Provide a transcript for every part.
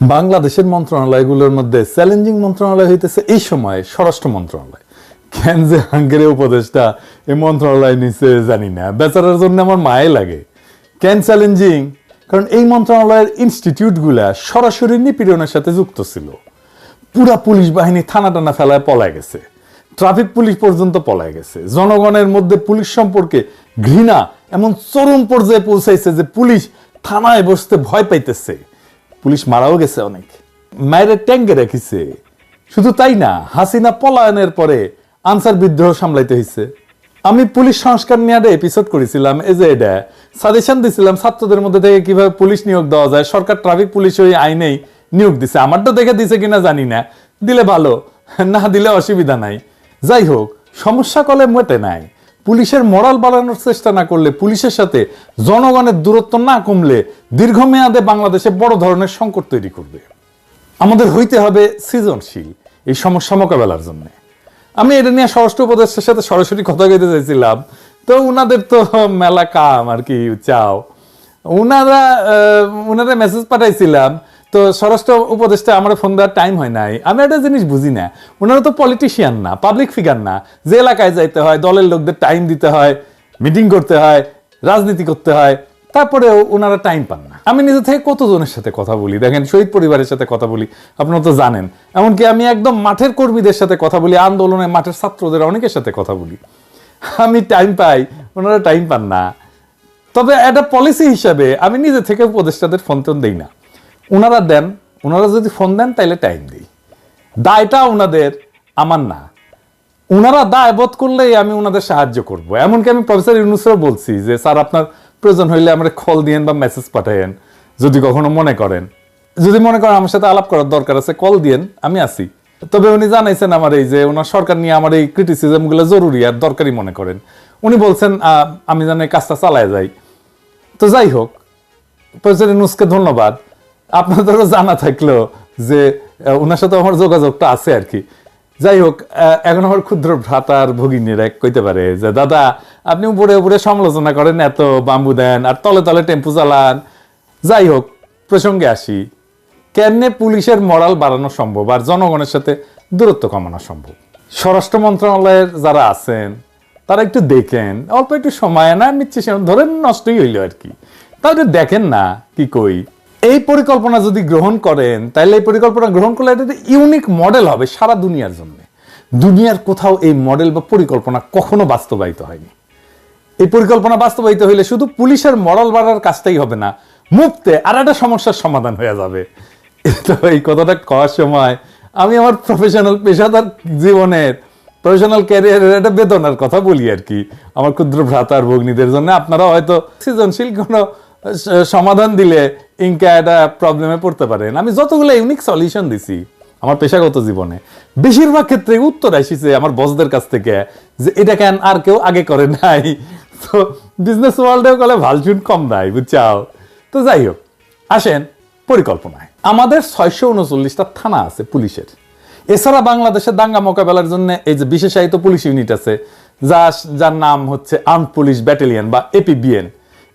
বাংলাদেশের মন্ত্রণালয়গুলোর মধ্যে চ্যালেঞ্জিং মন্ত্রণালয় হইতেছে এই সময় স্বরাষ্ট্র মন্ত্রণালয়। কেন যে হাঙ্গেরি উপদেষ্টা এই মন্ত্রণালয় নিচে জানি না, বেচারার জন্য আমার মায়ে লাগে। কেন চ্যালেঞ্জিং? কারণ এই মন্ত্রণালয়ের ইনস্টিটিউটগুলা সরাসরি নিপীড়নের সাথে যুক্ত ছিল। পুরা পুলিশ বাহিনী থানা টানা ফেলায় পলায় গেছে, ট্রাফিক পুলিশ পর্যন্ত পলায় গেছে। জনগণের মধ্যে পুলিশ সম্পর্কে ঘৃণা এমন চরম পর্যায়ে পৌঁছাইছে যে পুলিশ থানায় বসতে ভয় পাইতেছে। পুলিশ মারাও গেছে অনেক, মায়ের ট্যাঙ্কে রেখেছে। শুধু তাই না, হাসিনা পলায়নের পরে আনসার বিদ্রোহ সামলাইতে হয়েছে। আমি পুলিশ সংস্কার নিয়ে একটা এপিসোড করেছিলাম, এই যে এটা সাজেশন দিছিলাম ছাত্রদের মধ্যে থেকে কিভাবে পুলিশ নিয়োগ দেওয়া যায়। সরকার ট্রাফিক পুলিশ ওই আইনেই নিয়োগ দিছে, আমারটা দেখে দিছে কিনা জানি না, দিলে ভালো, না দিলে অসুবিধা নাই। যাই হোক, সমস্যা কলে মোটে নাই। পুলিশের মোরাল বাড়ানোর চেষ্টা না করলে, পুলিশের সাথে জনগণের দূরত্ব না কমলে দীর্ঘমেয়াদে বাংলাদেশে বড় ধরনের সংকট তৈরি করবে। আমাদের হইতে হবে সৃজনশীল এই সমস্যা মোকাবেলার জন্য। আমি এটা নিয়ে স্বরাষ্ট্র উপদেষ্টার সাথে সরাসরি কথা কইতে চাইছিলাম, তো উনাদের তো মেলা কাম আর কি চাও, উনারা মেসেজ পাঠাইছিলাম। তো স্বরাষ্ট্র উপদেষ্টা আমার ফোন দেওয়ার টাইম হয় নাই। আমি একটা জিনিস বুঝি না, ওনারা তো পলিটিশিয়ান না, পাবলিক ফিগার না, যে এলাকায় যাইতে হয়, দলের লোকদের টাইম দিতে হয়, মিটিং করতে হয়, রাজনীতি করতে হয়, তারপরেও ওনারা টাইম পান না। আমি নিজে থেকে কতজনের সাথে কথা বলি, দেখেন শহীদ পরিবারের সাথে কথা বলি, আপনারা তো জানেন। এমনকি আমি একদম মাঠের কর্মীদের সাথে কথা বলি, আন্দোলনে মাঠের ছাত্রদের অনেকের সাথে কথা বলি। আমি টাইম পাই, ওনারা টাইম পান না। তবে একটা পলিসি হিসাবে আমি নিজে থেকে উপদেষ্টাদের ফোন টোন দিই না, ওনারা দেন। ওনারা যদি ফোন দেন তাইলে টাইম দিই। দায়টা ওনাদের, আমার না। ওনারা দায় বোধ করলেই আমি ওনাদের সাহায্য করব। এমনকি আমি প্রফেসর ইউনূসেরও বলছি যে স্যার, আপনার প্রয়োজন হইলে আমরা কল দিয়েন বা মেসেজ পাঠাইন, যদি কখনো মনে করেন। যদি মনে করেন আমার সাথে আলাপ করার দরকার আছে, কল দিয়েন, আমি আছি। তবে উনি জানাইছেন আমার এই যে ওনার সরকার নিয়ে আমার এই ক্রিটিসিজমগুলো জরুরি আর দরকারি মনে করেন। উনি বলছেন আমি যেন এই কাজটা চালায় যাই। তো যাই হোক, প্রফেসর ইউনূসকে ধন্যবাদ। আপনাদেরও জানা থাকলো যে ওনার সাথে আমার যোগাযোগটা আছে আর কি। যাই হোক, এখন আমার ক্ষুদ্র ভ্রাতার ভগিনীরা কইতে পারে যে দাদা, আপনি উপরে উপরে সমালোচনা করেন, এত বাম্বু দেন আর তলে তলে টেম্পু চালান। যাই হোক, প্রসঙ্গে আসি। কেমনে পুলিশের মরাল বাড়ানো সম্ভব আর জনগণের সাথে দূরত্ব কমানো সম্ভব? স্বরাষ্ট্র মন্ত্রণালয়ের যারা আছেন তারা একটু দেখেন, অল্প একটু সময় না নিচ্ছে, ধরেন নষ্টই হইল আর কি, তাহলে দেখেন না কি কই। এই পরিকল্পনা যদি গ্রহণ করেন, তাহলে এই পরিকল্পনা গ্রহণ করলে এটা ইউনিক মডেল হবে সারা দুনিয়ার জন্য। দুনিয়ার কোথাও এই মডেল বা পরিকল্পনা কখনো বাস্তবায়িত হয়নি। এই পরিকল্পনা বাস্তবায়িত হইলে শুধু পুলিশের মরাল বাড়ার কাজটাই হবে না, মুক্তে আর একটা সমস্যার সমাধান হয়ে যাবে। তো এই কথাটা কওয়ার সময় আমি আমার প্রফেশনাল পেশাদার জীবনের, প্রফেশনাল ক্যারিয়ারের একটা বেদনার কথা বলি আর কি, আমার ক্ষুদ্র ভ্রাতার ভগ্নীদের জন্য। আপনারা হয়তো সৃজনশীল কোনো সমাধান দিলে ইনকা একটা প্রবলেমে পড়তে পারেন। আমি যতগুলো ইউনিক সলিউশন দিছি আমার পেশাগত জীবনে, বেশিরভাগ ক্ষেত্রে উত্তর আসিছে আমার বসদের কাছ থেকে যে এটা কেন আর কেউ আগে করে নাই। তো বিজনেস ওয়ার্ল্ডেও কলে ভালচুন কম নাই, বুঝছাও। তো যাই হোক, আসেন পরিকল্পনায়। আমাদের 639টা থানা আছে পুলিশের। এছাড়া বাংলাদেশের দাঙ্গা মোকাবেলার জন্য এই যে বিশেষায়িত পুলিশ ইউনিট আছে, যার নাম হচ্ছে আর্মড পুলিশ ব্যাটালিয়ন বা এপিবিএন।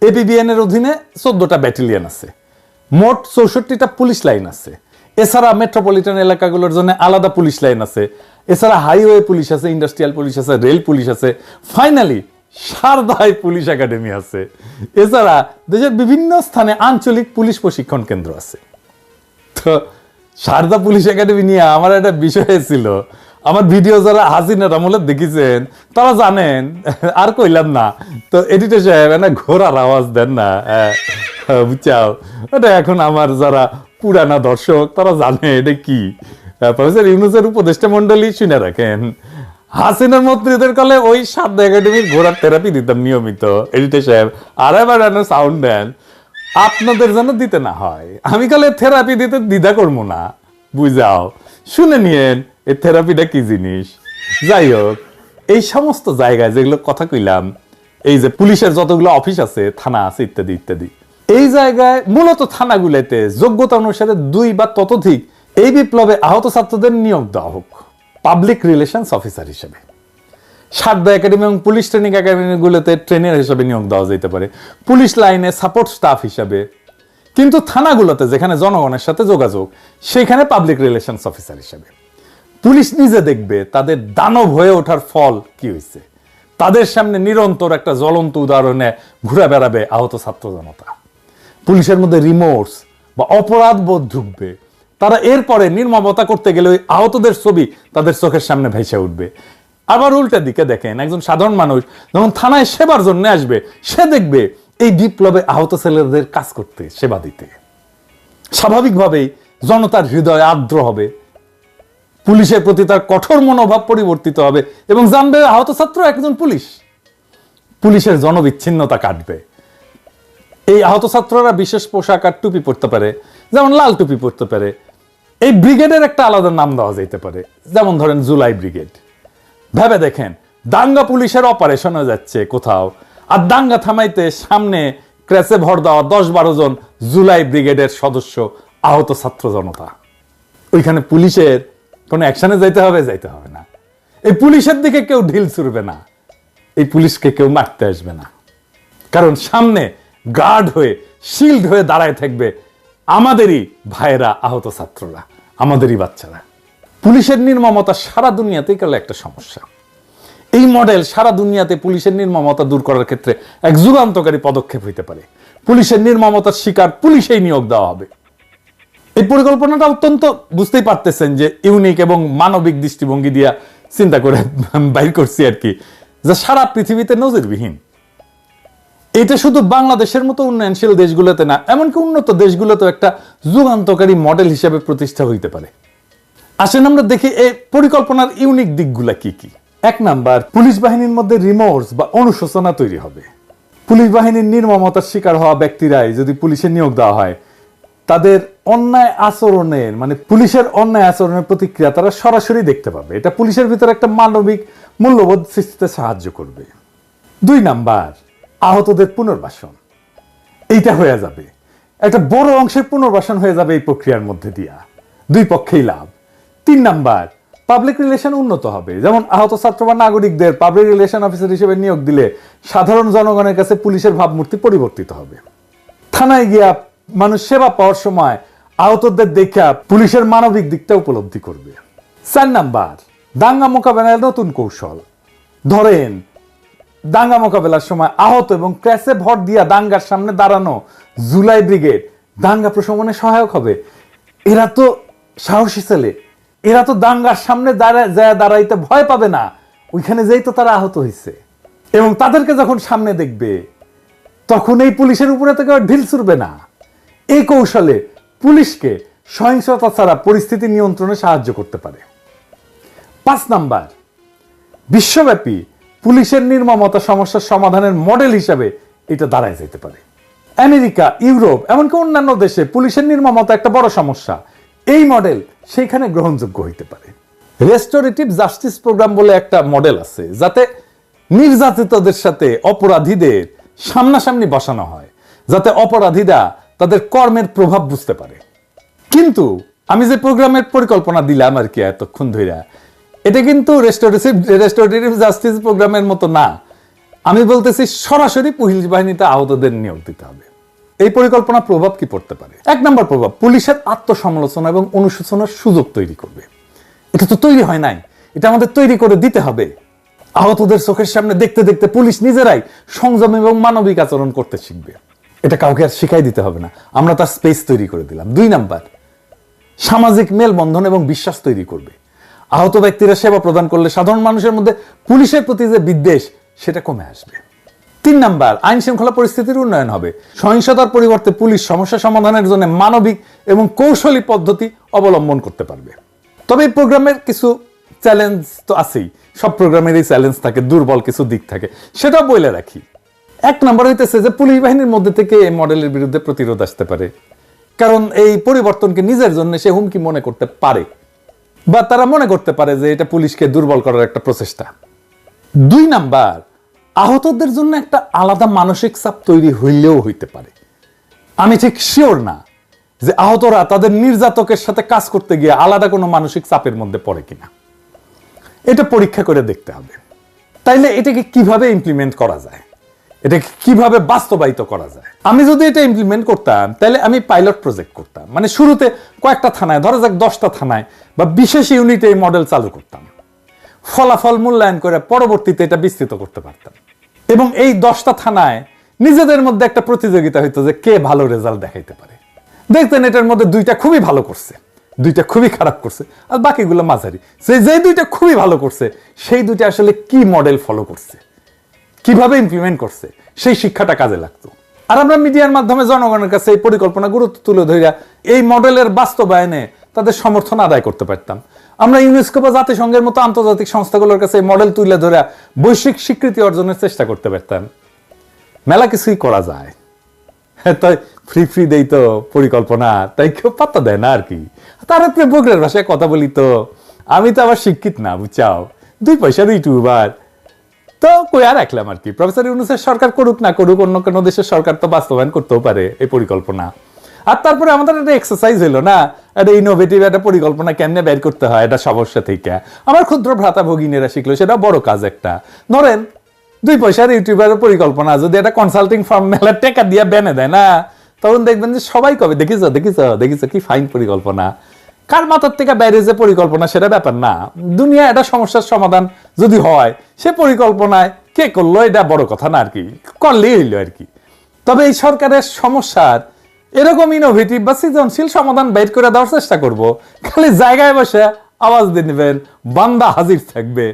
এপিবিএন এর অধীনে 14টা ব্যাটালিয়ন আছে, মোট 64টা পুলিশ লাইন আছে। এছাড়া মেট্রোপলিটন এলাকাগুলোর জন্য আলাদা পুলিশ লাইন আছে। এছাড়া হাইওয়ে পুলিশ আছে, ইন্ডাস্ট্রিয়াল পুলিশ আছে, রেল পুলিশ আছে। ফাইনালি সারদায় পুলিশ একাডেমি আছে। এছাড়া দেশের বিভিন্ন স্থানে আঞ্চলিক পুলিশ প্রশিক্ষণ কেন্দ্র আছে। তো সারদা পুলিশ একাডেমি নিয়ে আমার একটা বিষয় ছিল, আমার ভিডিও যারা হাসিনার আমলে দেখেছেন তারা জানেন, আর কইলাম না। তো এডিটর সাহেব না ঘোড়ার আওয়াজ দেন না, বুঝছাও। এটা এখন আমার যারা পুরানা দর্শক তারা জানে এটা কি। প্রফেসর ইউনূসের উপদেষ্টা মন্ডলী শুনে রাখেন, হাসিনার মন্ত্রীদের কালে ওই সারদা একাডেমির ঘোড়ার থেরাপি দিতাম নিয়মিত। এডিটর সাহেব আর এবার সাউন্ড দেন, আপনাদের যেন দিতে না হয়। আমি কালে থেরাপি দিতে দ্বিধা করবো না, বুঝাও। শুনে নিয়েন এই থেরাপিটা কি জিনিস। যাই হোক, এই সমস্ত জায়গায় যেগুলো কথা কইলাম, এই যে পুলিশের যতগুলো অফিস আছে, থানা আছে, ইত্যাদি ইত্যাদি, এই জায়গায় মূলত থানাগুলোতে যোগ্যতা অনুসারে 2 বা ততোধিক এই বিপ্লবে আহত ছাত্রদের নিয়োগ দেওয়া হোক পাবলিক রিলেশনস অফিসার হিসেবে। সারদা একাডেমি এবং পুলিশ ট্রেনিং একাডেমিগুলোতে ট্রেনার হিসেবে নিয়োগ দেওয়া যেতে পারে, পুলিশ লাইনে সাপোর্ট স্টাফ হিসাবে, কিন্তু থানাগুলোতে যেখানে জনগণের সাথে যোগাযোগ, সেখানে পাবলিক রিলেশনস অফিসার হিসেবে পুলিশ নিজে দেখবে তাদের দানব হয়ে ওঠার ফল কি হয়েছে। তাদের সামনে নিরন্তর একটা জ্বলন্ত উদাহরণে ঘুরে বেড়াবে আহত ছাত্র জনতা। পুলিশের মধ্যে রিমোর্স বা অপরাধ বোধ ঢুকবে। তারা এরপরে নির্মমতা করতে গেলে ওই আহতদের ছবি তাদের চোখের সামনে ভেসে উঠবে। আবার উল্টা দিকে দেখেন, একজন সাধারণ মানুষ যখন থানায় সেবার জন্য আসবে, সে দেখবে এই বিপ্লবে আহত ছেলেদের কাজ করতে, সেবা দিতে। স্বাভাবিকভাবেই জনতার হৃদয় আর্দ্র হবে, পুলিশের প্রতি তার কঠোর মনোভাব পরিবর্তিত হবে এবং জানবে আহত ছাত্র একজন পুলিশ। পুলিশের জনবিচ্ছিন্নতা কাটবে। এই আহত ছাত্ররা বিশেষ পোশাক আর টুপি পরতে পারে, যেমন লাল টুপি পরতে পারে। এই ব্রিগেডের একটা আলাদা নাম দেওয়া যেতে পারে, যেমন ধরেন জুলাই ব্রিগেড। ভেবে দেখেন, দাঙ্গা পুলিশের অপারেশন হয়ে যাচ্ছে কোথাও, আর দাঙ্গা থামাইতে সামনে ক্র্যাশে ভর দেওয়া 10-12 জন জুলাই ব্রিগেডের সদস্য আহত ছাত্র জনতা। ওইখানে পুলিশের কোনো অ্যাকশনে যাইতে হবে না। এই পুলিশের দিকে কেউ ঢিল ছুড়বে না, এই পুলিশকে কেউ মারতে আসবে না, কারণ সামনে গার্ড হয়ে, শিল্ড হয়ে দাঁড়ায় থাকবে আমাদেরই ভাইয়েরা, আহত ছাত্ররা, আমাদেরই বাচ্চারা। পুলিশের নির্মমতা সারা দুনিয়াতেই গেলে একটা সমস্যা। এই মডেল সারা দুনিয়াতে পুলিশের নির্মমতা দূর করার ক্ষেত্রে এক যুগান্তকারী পদক্ষেপ হইতে পারে। পুলিশের নির্মমতার শিকার পুলিশেই নিয়োগ দেওয়া হবে। এই পরিকল্পনাটা অত্যন্ত, বুঝতেই পারতেছেন যে ইউনিক এবং মানবিক দৃষ্টিভঙ্গি দিয়া চিন্তা করে বাইর করছি আর কি, যা সারা পৃথিবীতে নজিরবিহীন। এটা শুধু বাংলাদেশের মতো উন্নয়নশীল দেশগুলোতে না, এমনকি উন্নত দেশগুলোতেও একটা যুগান্তকারী মডেল হিসেবে প্রতিষ্ঠা হইতে পারে। আসেন আমরা দেখি এই পরিকল্পনার ইউনিক দিকগুলা কি কি। 1 নাম্বার, পুলিশ বাহিনীর মধ্যে রিমোর্স বা অনুশোচনা তৈরি হবে। পুলিশ বাহিনীর নির্মমতার শিকার হওয়া ব্যক্তিরাই যদি পুলিশে নিয়োগ দেওয়া হয়, তাদের অন্যায় আচরণের, মানে পুলিশের অন্যায় আচরণের প্রতিক্রিয়া তারা সরাসরি দেখতে পাবে। এটা পুলিশের ভিতরে একটা মানবিক মূল্যবোধ সৃষ্টিতে সাহায্য করবে। 2 নাম্বার, আহতদের পুনর্বাসন। এইটা হয়ে যাবে, একটা বড় অংশের পুনর্বাসন হয়ে যাবে এই প্রক্রিয়ার মধ্যে দিয়া, 2 পক্ষেই লাভ। 3 নাম্বার, পাবলিক রিলেশন উন্নত হবে। যেমন আহত ছাত্র বা নাগরিকদের পাবলিক রিলেশন অফিসার হিসেবে নিয়োগ দিলে সাধারণ জনগণের কাছে পুলিশের ভাবমূর্তি পরিবর্তিত হবে। থানায় গিয়া মানুষ সেবা পাওয়ার সময় আহতদের দেখা পুলিশের মানবিক দিকটা উপলব্ধি করবে। 4 নাম্বার, দাঙ্গা মোকাবেলার নতুন কৌশল। ধরেন দাঙ্গা মোকাবেলার সময় আহত এবং ক্র্যাশে ভর দিয়া দাঙ্গার সামনে দাঁড়ানো জুলাই ব্রিগেড দাঙ্গা প্রশমনে সহায়ক হবে। এরা তো সাহসী ছেলে, এরা তো দাঙ্গার সামনে দাঁড়াইতে ভয় পাবে না, ওইখানে যেই তো তারা আহত হয়েছে। এবং তাদেরকে যখন সামনে দেখবে, তখন এই পুলিশের উপরে থেকে ঢিল ছুড়বে না। এই কৌশলে পুলিশকে সহিংসতা ছাড়া পরিস্থিতি নিয়ন্ত্রণে সাহায্য করতে পারে। 5 নাম্বার, বিশ্বব্যাপী পুলিশের নির্মমতা সমস্যার সমাধানের মডেল হিসাবে এটা দাঁড়ায় যেতে পারে। আমেরিকা, ইউরোপ, এমনকি অন্যান্য দেশে পুলিশের নির্মমতা একটা বড় সমস্যা। এই মডেল সেইখানে গ্রহণযোগ্য হইতে পারে। রেস্টোরেটিভ জাস্টিস প্রোগ্রাম বলে একটা মডেল আছে, যাতে নির্যাতিতদের সাথে অপরাধীদের সামনাসামনি বসানো হয়, যাতে অপরাধীরা তাদের কর্মের প্রভাব বুঝতে পারে। কিন্তু আমি যে প্রোগ্রামের পরিকল্পনা দিলাম আর কি এতক্ষণ ধরে, এটা কিন্তু রেস্টোরেটিভ জাস্টিস প্রোগ্রামের মতো না। আমি বলতেছি সরাসরি পুলিশ বাহিনীতে আহতদের নিয়োগ দিতে হবে। এই পরিকল্পনা প্রভাব কি পড়তে পারে? 1 নম্বর প্রভাব, পুলিশের আত্মসমালোচনা এবং অনুশোচনার সুযোগ তৈরি করবে। এটা তো তৈরি হয় নাই, এটা আমাদের তৈরি করে দিতে হবে। আহতদের চোখের সামনে দেখতে দেখতে পুলিশ নিজেরাই সংযম এবং মানবিক আচরণ করতে শিখবে। এটা কাউকে আর শিখাই দিতে হবে না, আমরা তার স্পেস তৈরি করে দিলাম। 2 নাম্বার, সামাজিক মেলবন্ধন এবং বিশ্বাস তৈরি করবে। আহত ব্যক্তিরা সেবা প্রদান করলে সাধারণ মানুষের মধ্যে পুলিশের প্রতি যে বিদ্বেষ, সেটা কমে আসবে। 3 নাম্বার, আইন শৃঙ্খলা পরিস্থিতির উন্নয়ন হবে। সহিংসতার পরিবর্তে পুলিশ সমস্যা সমাধানের জন্য মানবিক এবং কৌশলী পদ্ধতি অবলম্বন করতে পারবে। তবে এই প্রোগ্রামের কিছু চ্যালেঞ্জ তো আছেই, সব প্রোগ্রামেরই চ্যালেঞ্জ থাকে, দুর্বল কিছু দিক থাকে, সেটাও বলে রাখি। 1 নম্বর হইতেছে যে পুলিশ বাহিনীর মধ্যে থেকে এই মডেলের বিরুদ্ধে প্রতিরোধ আসতে পারে, কারণ এই পরিবর্তনকে নিজের জন্য সে হুমকি মনে করতে পারে, বা তারা মনে করতে পারে যে এটা পুলিশকে দুর্বল করার একটা প্রচেষ্টা। 2 নাম্বার, আহতদের জন্য একটা আলাদা মানসিক চাপ তৈরি হইলেও হইতে পারে। আমি ঠিক শিওর না যে আহতরা তাদের নির্যাতকের সাথে কাজ করতে গিয়ে আলাদা কোনো মানসিক চাপের মধ্যে পড়ে কিনা, এটা পরীক্ষা করে দেখতে হবে। তাইলে এটাকে কিভাবে ইমপ্লিমেন্ট করা যায়, এটা কিভাবে বাস্তবায়িত করা যায়। আমি যদি এটা ইমপ্লিমেন্ট করতাম তাহলে আমি পাইলট প্রজেক্ট করতাম, মানে শুরুতে কয়েকটা থানায়, ধরা যাক 10টা থানায় বা বিশেষ ইউনিটে এই মডেল চালু করতাম, ফলাফল মূল্যায়ন করে পরবর্তীতে এটা বিস্তৃত করতে পারতাম। এবং এই 10টা থানায় নিজেদের মধ্যে একটা প্রতিযোগিতা হইতো যে কে ভালো রেজাল্ট দেখাইতে পারে। দেখতেন এটার মধ্যে 2টা খুবই ভালো করছে, 2টা খুবই খারাপ করছে, আর বাকিগুলো মাঝারি। যে 2টা খুবই ভালো করছে সেই 2টা আসলে কি মডেল ফলো করছে, কিভাবে ইমপ্লিমেন্ট করছে, সেই শিক্ষাটা কাজে লাগতো। আর আমরা মিডিয়ার মাধ্যমে জনগণের কাছে এই পরিকল্পনা গুরুত্ব তুলে ধরিয়া এই মডেলের বাস্তবায়নে তাদের সমর্থন আদায় করতে পারতাম। আমরা ইউনেস্কো বা জাতিসংঘের মতো আন্তর্জাতিক সংস্থাগুলোর কাছে এই মডেল তুলে ধরে বৈশ্বিক স্বীকৃতি অর্জনের চেষ্টা করতে পারতাম। মেলা কিছুই করা যায়, তাই ফ্রি দেই তো পরিকল্পনা, তাই কেউ পাত্তা দেয় না আর কি। তার উপরে বগরের ভাষায় কথা বলি তো, আমি তো আবার শিক্ষিত না, বুঝছাও, 2 পয়সার ইউটিউবার, তো কই আর রাখলাম আর কি। প্রফেসর ইউনূসের সরকার করুক না করুক, অন্য কোনো দেশের সরকার তো বাস্তবায়ন করতেও পারে এই পরিকল্পনা। আর তারপরে আমাদের একটা এক্সারসাইজ হইলো না, একটা ইনোভেটিভ একটা পরিকল্পনা কেমনে বের করতে হয় এটা সমস্যা থেকে। আমার ক্ষুদ্র ভ্রাতা ভগিনীরা শিখলো, সেটা বড় কাজ একটা। ধরেন 2 পয়সার ইউটিউবারের পরিকল্পনা যদি একটা কনসাল্টিং ফার্ম মেলার টাকা দিয়ে বেনে দেয় না, তখন দেখবেন যে সবাই কবে দেখিস কি ফাইন পরিকল্পনা। কার মাথার থেকে বাইরে যে পরিকল্পনা সেটা ব্যাপার না, দুনিয়া একটা সমস্যার সমাধান যদি হয় সে পরিকল্পনায় কে করলো এটা বড় কথা না আর কি, করলেই হইলো আর কি। তবে এই সরকারের সমস্যার এরকম ইনোভেটিভ বা সৃজনশীল সমাধান বের করে দেওয়ার চেষ্টা করব। খালি জায়গায় বসে আওয়াজ দিয়ে নেবেন, বান্দা হাজির থাকবে।